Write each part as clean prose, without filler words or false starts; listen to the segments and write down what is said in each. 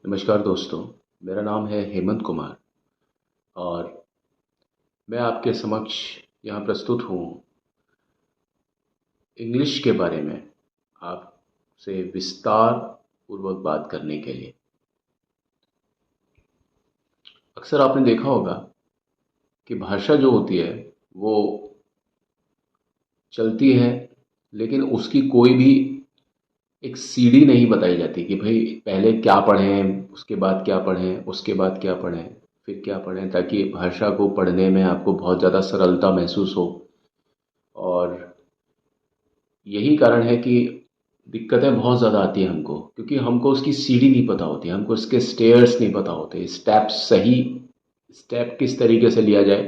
नमस्कार दोस्तों, मेरा नाम है हेमंत कुमार और मैं आपके समक्ष यहाँ प्रस्तुत हूँ इंग्लिश के बारे में आपसे विस्तार पूर्वक बात करने के लिए। अक्सर आपने देखा होगा कि भाषा जो होती है वो चलती है, लेकिन उसकी कोई भी एक सीढ़ी नहीं बताई जाती कि भाई पहले क्या पढ़ें, उसके बाद क्या पढ़ें, उसके बाद क्या पढ़ें, फिर क्या पढ़ें, ताकि भाषा को पढ़ने में आपको बहुत ज़्यादा सरलता महसूस हो। और यही कारण है कि दिक्कतें बहुत ज़्यादा आती हैं हमको, क्योंकि हमको उसकी सीढ़ी नहीं पता होती, हमको इसके स्टेयर्स नहीं पता होते, स्टेप्स सही स्टेप किस तरीके से लिया जाए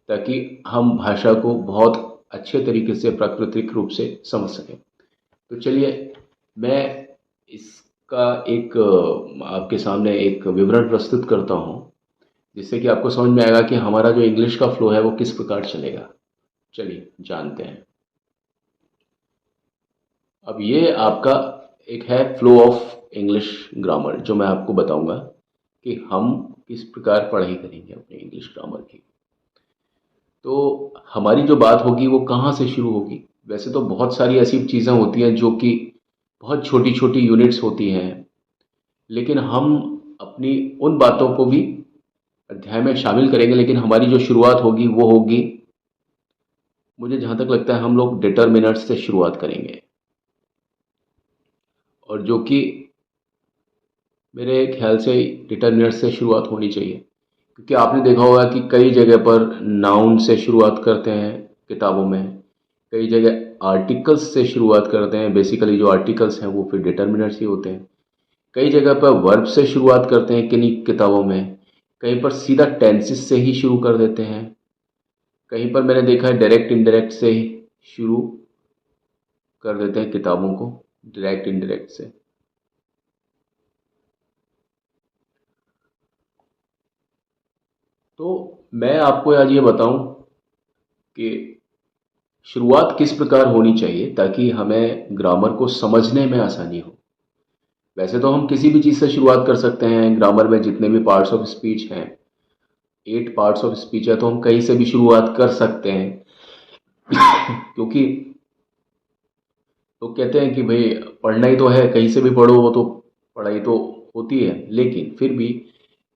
ताकि हम भाषा को बहुत अच्छे तरीके से प्राकृतिक रूप से समझ सकें। तो चलिए, मैं इसका एक आपके सामने एक विवरण प्रस्तुत करता हूँ, जिससे कि आपको समझ में आएगा कि हमारा जो इंग्लिश का फ्लो है वो किस प्रकार चलेगा। चलिए जानते हैं। अब ये आपका एक है फ्लो ऑफ इंग्लिश ग्रामर, जो मैं आपको बताऊंगा कि हम किस प्रकार पढ़ाई करेंगे अपने इंग्लिश ग्रामर की। तो हमारी जो बात होगी वो कहाँ से शुरू होगी। वैसे तो बहुत सारी ऐसी चीज़ें होती हैं जो कि बहुत छोटी छोटी यूनिट्स होती हैं, लेकिन हम अपनी उन बातों को भी अध्याय में शामिल करेंगे, लेकिन हमारी जो शुरुआत होगी वो होगी, मुझे जहाँ तक लगता है हम लोग डिटर्मिनर्स से शुरुआत करेंगे। और जो कि मेरे ख्याल से डिटर्मिनर्स से शुरुआत होनी चाहिए, क्योंकि आपने देखा होगा कि कई जगह पर नाउन से शुरुआत करते हैं किताबों में, कई जगह आर्टिकल्स से शुरुआत करते हैं। बेसिकली जो आर्टिकल्स हैं वो फिर डिटर्मिनर्स ही होते हैं। कई जगह पर वर्ब से शुरुआत करते हैं किन्हीं किताबों में, कहीं पर सीधा टेंसेस से ही शुरू कर देते हैं, कहीं पर मैंने देखा है डायरेक्ट इनडायरेक्ट से ही शुरू कर देते हैं किताबों को, डायरेक्ट इनडायरेक्ट से। तो मैं आपको आज ये बताऊं कि शुरुआत किस प्रकार होनी चाहिए ताकि हमें ग्रामर को समझने में आसानी हो। वैसे तो हम किसी भी चीज़ से शुरुआत कर सकते हैं। ग्रामर में जितने भी पार्ट्स ऑफ स्पीच हैं, 8 पार्ट्स ऑफ स्पीच है, तो हम कहीं से भी शुरुआत कर सकते हैं। क्योंकि लोग कहते हैं कि भाई पढ़ना ही तो है, कहीं से भी पढ़ो, वो तो पढ़ाई तो होती है, लेकिन फिर भी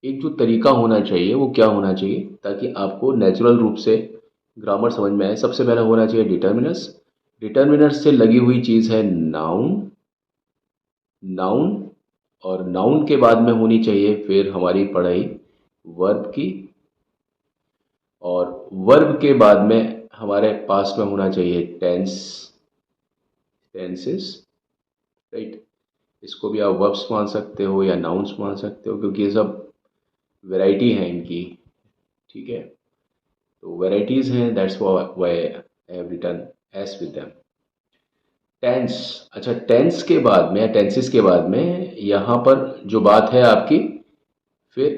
एक जो तरीका होना चाहिए वो क्या होना चाहिए ताकि आपको नेचुरल रूप से ग्रामर समझ में आए। सबसे पहले होना चाहिए डिटर्मिनर्स। डिटर्मिनर्स से लगी हुई चीज़ है नाउन। नाउन और नाउन के बाद में होनी चाहिए फिर हमारी पढ़ाई वर्ब की, और वर्ब के बाद में हमारे पास में होना चाहिए टेंसेस, राइट। इसको भी आप वर्ब्स मान सकते हो या नाउन्स मान सकते हो, क्योंकि ये सब वैरायटी है इनकी, ठीक है। तो वैरायटीज हैं, that's why I have written S with them. Tense, अच्छा, टेंस के बाद में या टेंसेस के बाद में यहाँ पर जो बात है आपकी फिर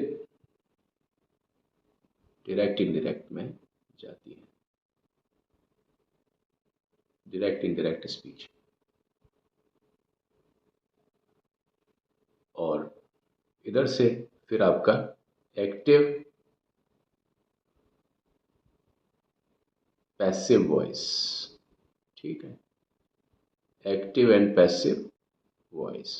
डायरेक्ट इनडायरेक्ट में जाती है, डायरेक्ट इनडायरेक्ट स्पीच। और इधर से फिर आपका एक्टिव पैसिव वॉइस, ठीक है, एक्टिव एंड पैसिव वॉइस।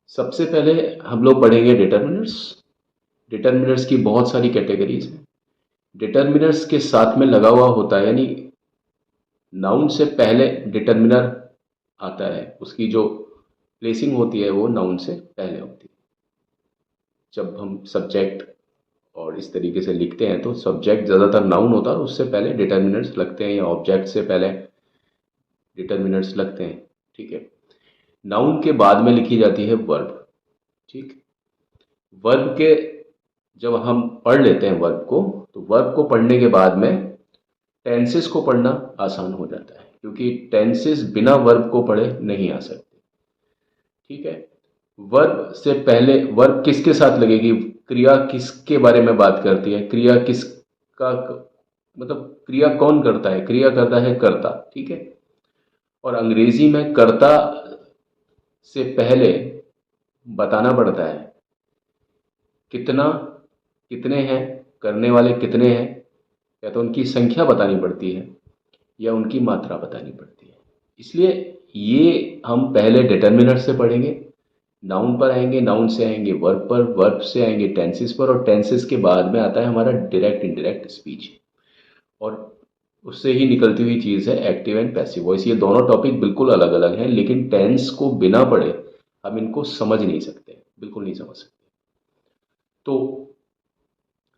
सबसे पहले हम लोग पढ़ेंगे डिटर्मिनर्स। डिटर्मिनर्स की बहुत सारी कैटेगरीज हैं। डिटर्मिनर्स के साथ में लगा हुआ होता है, यानी नाउन से पहले डिटर्मिनर आता है, उसकी जो प्लेसिंग होती है वो नाउन से पहले होती है। जब हम सब्जेक्ट और इस तरीके से लिखते हैं तो सब्जेक्ट ज़्यादातर नाउन होता है और उससे पहले डिटर्मिनर्स लगते हैं, या ऑब्जेक्ट से पहले डिटर्मिनर्स लगते हैं, ठीक है। नाउन के बाद में लिखी जाती है वर्ब, ठीक। वर्ब के जब हम पढ़ लेते हैं वर्ब को, तो वर्ब को पढ़ने के बाद में टेंसेस को पढ़ना आसान हो जाता है, क्योंकि टेंसेस बिना वर्ब को पढ़े नहीं आ सकते, ठीक है। वर्ब से पहले वर्ब किसके साथ लगेगी, क्रिया किसके बारे में बात करती है, क्रिया किसका, मतलब क्रिया कौन करता है, क्रिया करता है कर्ता, ठीक है। और अंग्रेजी में कर्ता से पहले बताना पड़ता है कितना, कितने हैं, करने वाले कितने हैं, या तो उनकी संख्या बतानी पड़ती है या उनकी मात्रा बतानी पड़ती है। इसलिए ये हम पहले डिटर्मिनर से पढ़ेंगे, नाउन पर आएंगे, नाउन से आएंगे वर्ब पर, वर्ब से आएंगे टेंसेस पर, और टेंसेस के बाद में आता है हमारा डायरेक्ट इनडायरेक्ट स्पीच, और उससे ही निकलती हुई चीज़ है एक्टिव एंड पैसिव वॉइस। ये दोनों टॉपिक बिल्कुल अलग अलग हैं, लेकिन टेंस को बिना पढ़े हम इनको समझ नहीं सकते, बिल्कुल नहीं समझ सकते। तो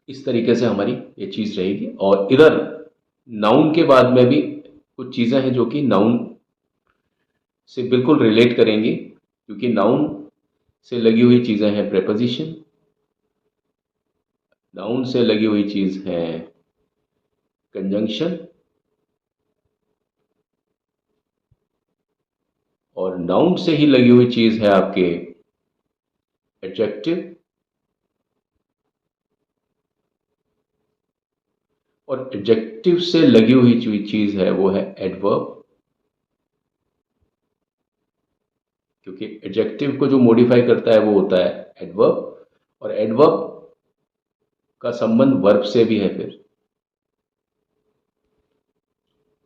इस तरीके से हमारी ये चीज़ रहेगी। और इधर नाउन के बाद में भी कुछ चीज़ें हैं जो कि नाउन से बिल्कुल रिलेट करेंगी, क्योंकि नाउन से लगी हुई चीज़ें हैं प्रेपोजिशन, नाउन से लगी हुई चीज़ है कंजंक्शन, और नाउन से ही लगी हुई चीज़ है आपके एडजेक्टिव, और एडजेक्टिव से लगी हुई चीज़ है वो है एडवर्ब, क्योंकि एडजेक्टिव को जो मॉडिफाई करता है वो होता है एडवर्ब, और एडवर्ब का संबंध वर्ब से भी है फिर।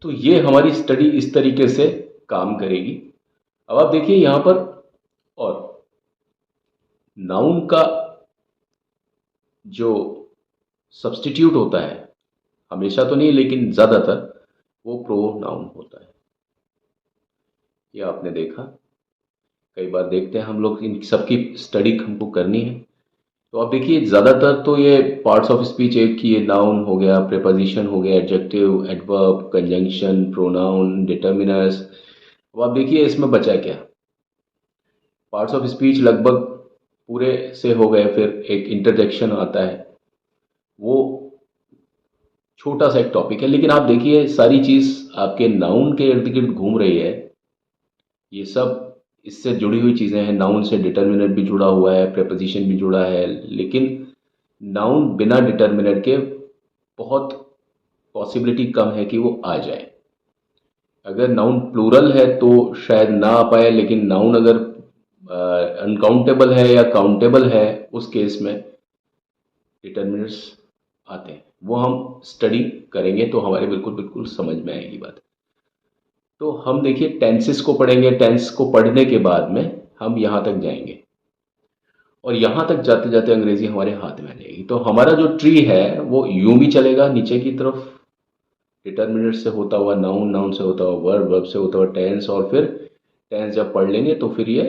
तो ये हमारी स्टडी इस तरीके से काम करेगी। अब आप देखिए यहां पर, और नाउन का जो सब्स्टिट्यूट होता है, हमेशा तो नहीं लेकिन ज़्यादातर, वो प्रोनाउन होता है। ये आपने देखा, कई बार देखते हैं हम लोग, इन सबकी स्टडी हमको करनी है। तो आप देखिए ज़्यादातर तो ये पार्ट्स ऑफ स्पीच एक ही, ये नाउन हो गया, प्रेपोजिशन हो गया, adjective, adverb, conjunction, pronoun, determiners. अब आप देखिए इसमें बचा क्या, पार्ट्स ऑफ स्पीच लगभग पूरे से हो गए, फिर एक इंटरजेक्शन आता है, वो छोटा सा एक टॉपिक है, लेकिन आप देखिए सारी चीज़ आपके नाउन के इर्द गिर्द घूम रही है। ये सब इससे जुड़ी हुई चीज़ें हैं, नाउन से डिटर्मिनर भी जुड़ा हुआ है, प्रेपोजिशन भी जुड़ा है, लेकिन नाउन बिना डिटर्मिनर के बहुत पॉसिबिलिटी कम है कि वो आ जाए। अगर नाउन प्लूरल है तो शायद ना आ पाए, लेकिन नाउन अगर अनकाउंटेबल है या काउंटेबल है, उस केस में डिटर्मिनर्स आते हैं। वो हम स्टडी करेंगे तो हमारे बिल्कुल बिल्कुल समझ में आएगी बात। तो हम देखिए टेंसेस को पढ़ेंगे, टेंस को पढ़ने के बाद में हम यहाँ तक जाएंगे, और यहाँ तक जाते जाते अंग्रेजी हमारे हाथ में आ जाएगी। तो हमारा जो ट्री है वो यूं भी चलेगा नीचे की तरफ, डिटर्मिनर से होता हुआ नाउन, नाउन से होता हुआ वर्ब, वर्ब से होता हुआ टेंस, और फिर टेंस जब पढ़ लेंगे तो फिर ये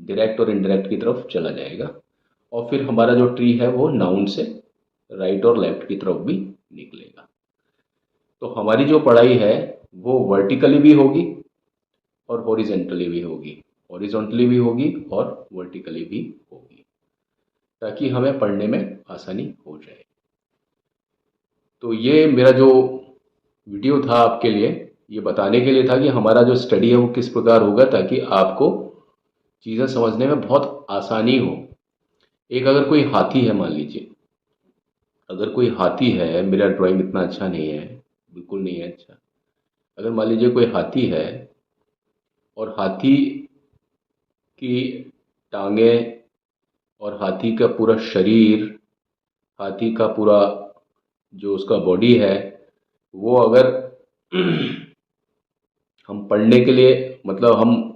डायरेक्ट और इनडायरेक्ट की तरफ चला जाएगा, और फिर हमारा जो ट्री है वो नाउन से राइट और लेफ्ट की तरफ भी निकलेगा। तो हमारी जो पढ़ाई है वो वर्टिकली भी होगी और हॉरिजेंटली भी होगी, हॉरिजॉन्टली भी होगी और वर्टिकली भी होगी, ताकि हमें पढ़ने में आसानी हो जाए। तो ये मेरा जो वीडियो था आपके लिए, ये बताने के लिए था कि हमारा जो स्टडी है वो किस प्रकार होगा, ताकि आपको चीज़ें समझने में बहुत आसानी हो। एक अगर कोई हाथी है, मान लीजिए अगर कोई हाथी है, मेरा ड्राइंग इतना अच्छा नहीं है, बिल्कुल नहीं है अच्छा, अगर मान लीजिए कोई हाथी है और हाथी की टांगें और हाथी का पूरा शरीर, हाथी का पूरा जो उसका बॉडी है, वो अगर हम पढ़ने के लिए, मतलब हम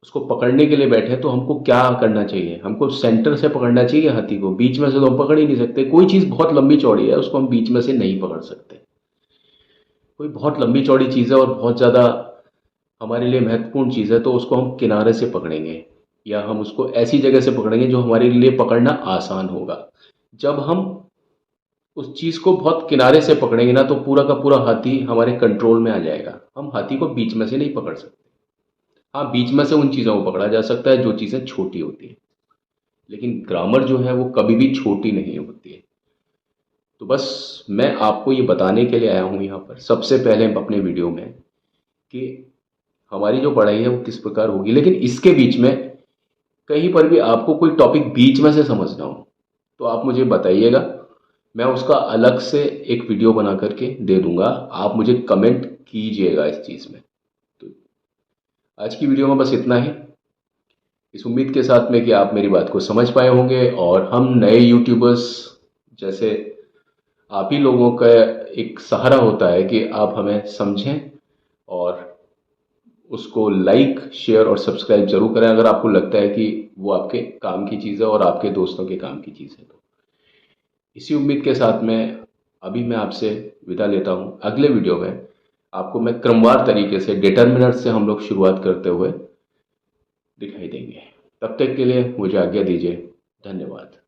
उसको पकड़ने के लिए बैठे तो हमको क्या करना चाहिए, हमको सेंटर से पकड़ना चाहिए हाथी को, बीच में से तो हम पकड़ ही नहीं सकते। कोई चीज़ बहुत लंबी चौड़ी है उसको हम बीच में से नहीं पकड़ सकते, कोई बहुत लंबी चौड़ी चीज़ है और बहुत ज़्यादा हमारे लिए महत्वपूर्ण चीज़ है तो उसको हम किनारे से पकड़ेंगे, या हम उसको ऐसी जगह से पकड़ेंगे जो हमारे लिए पकड़ना आसान होगा। जब हम उस चीज़ को बहुत किनारे से पकड़ेंगे ना, तो पूरा का पूरा हाथी हमारे कंट्रोल में आ जाएगा। हम हाथी को बीच में से नहीं पकड़ सकते। हाँ, बीच में से उन चीज़ों को पकड़ा जा सकता है जो चीज़ें छोटी होती हैं, लेकिन ग्रामर जो है वो कभी भी छोटी नहीं होती है। तो बस मैं आपको ये बताने के लिए आया हूँ यहाँ पर सबसे पहले अपने वीडियो में, कि हमारी जो पढ़ाई है वो किस प्रकार होगी। लेकिन इसके बीच में कहीं पर भी आपको कोई टॉपिक बीच में से समझना हो तो आप मुझे बताइएगा, मैं उसका अलग से एक वीडियो बना करके दे दूंगा। आप मुझे कमेंट कीजिएगा इस चीज़ में। तो आज की वीडियो में बस इतना ही, इस उम्मीद के साथ में कि आप मेरी बात को समझ पाए होंगे और हम नए यूट्यूबर्स जैसे आप ही लोगों का एक सहारा होता है कि आप हमें समझें और उसको लाइक, शेयर और सब्सक्राइब जरूर करें अगर आपको लगता है कि वो आपके काम की चीज़ है और आपके दोस्तों के काम की चीज़ है। तो इसी उम्मीद के साथ में अभी मैं आपसे विदा लेता हूँ। अगले वीडियो में आपको मैं क्रमवार तरीके से डिटर्मिनर से हम लोग शुरुआत करते हुए दिखाई देंगे। तब तक के लिए मुझे आज्ञा दीजिए। धन्यवाद।